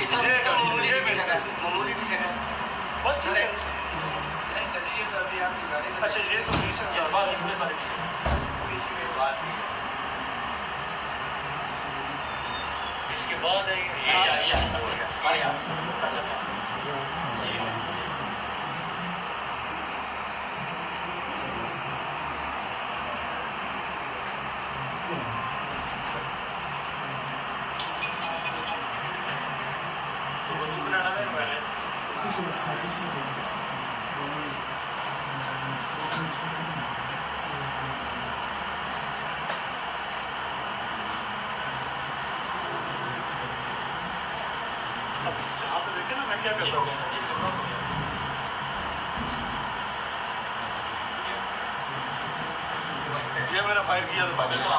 इतना तो मामूली भी सका बस ठीक है। अच्छा ये तो 20,000 बाद कितने सारे इसके बाद है ये अच्छा देखे ना मैं क्या करता हूँ ये मैंने फायर किया था